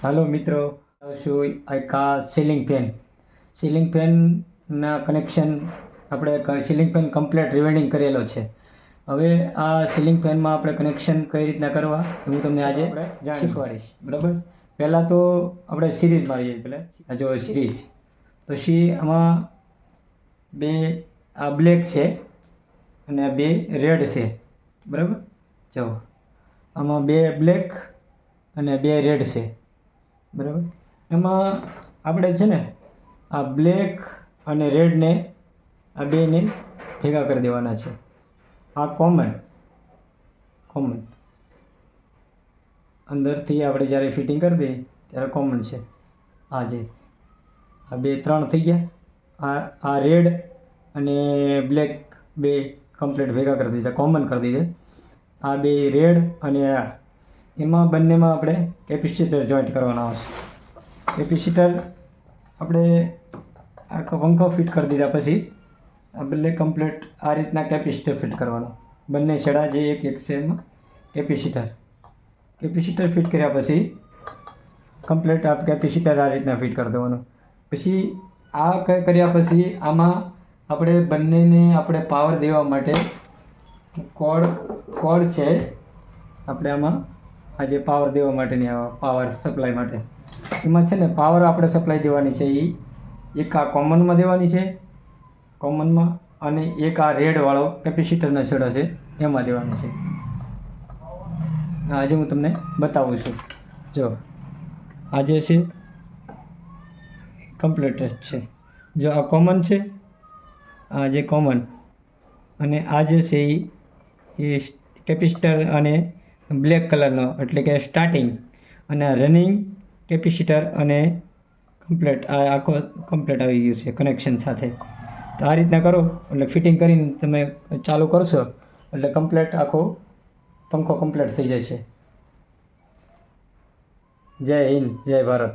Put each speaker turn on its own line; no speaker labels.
હાલો મિત્રો, શું એક આ સીલિંગ ફેનના કનેક્શન આપણે સીલિંગ ફેન કમ્પ્લીટ રિવેન્ડિંગ કરેલો છે. હવે આ સીલિંગ ફેનમાં આપણે કનેક્શન કઈ રીતના કરવા હું તમને આજે શીખવાડીશ. બરાબર, પહેલાં તો આપણે સિરીઝ મારીએ. પહેલાં આ જો સિરીઝ, પછી આમાં બે આ બ્લેક છે અને આ બે રેડ છે. બરાબર, જો આમાં બે બ્લેક અને બે રેડ છે. બરાબર, એમાં આપણે છે ને આ બ્લેક અને રેડને આ બેને ભેગા કરી દેવાના છે. આ કોમન અંદરથી આપણે જ્યારે ફિટિંગ કરી દઈએ ત્યારે કોમન છે. આ જે આ બે ત્રણ થઈ ગયા. આ રેડ અને બ્લેક બે કમ્પ્લીટ ભેગા કરી દીધા, કોમન કરી દીધા. આ બે રેડ અને આ એમાં બંનેમાં આપણે કેપેસિટર જોઈન્ટ કરવાના આવશે. કેપેસિટર આપણે આખો પંખો ફિટ કરી દીધા પછી આ બંને કમ્પ્લીટ આ રીતના કેપેસિટર ફિટ કરવાનો. બંને છેડા જે એક છે એમાં કેપેસિટર ફિટ કર્યા પછી કમ્પ્લીટ આ કેપેસિટર આ રીતના ફિટ કરી દેવાનું. પછી આ કર્યા પછી આમાં આપણે બંનેને આપણે પાવર દેવા માટે કોડ છે. આપણે આમાં આ જે પાવર દેવા માટેની પાવર સપ્લાય માટે એમાં છે ને પાવર આપણે સપ્લાય દેવાની છે. એ એક આ કોમનમાં દેવાની છે, કોમનમાં, અને એક આ રેડવાળો કેપેસિટરનો છેડો છે એમાં દેવાની છે. આજે હું તમને બતાવું છું. જો આ જે છે કમ્પ્લીટ જ છે. જો આ કોમન છે, આ જે કોમન, અને આ જે છે એ કેપેસિટર અને બ્લેક કલરનો એટલે કે સ્ટાર્ટિંગ, અને રનિંગ કેપેસિટર અને કમ્પ્લીટ આ આખો કમ્પ્લીટ આવી ગયું છે કનેક્શન સાથે. તો આ રીતના કરો એટલે ફિટિંગ કરીને તમે ચાલુ કરશો એટલે કમ્પ્લીટ આખો પંખો કમ્પ્લીટ થઈ જશે. જય હિન્દ, જય ભારત.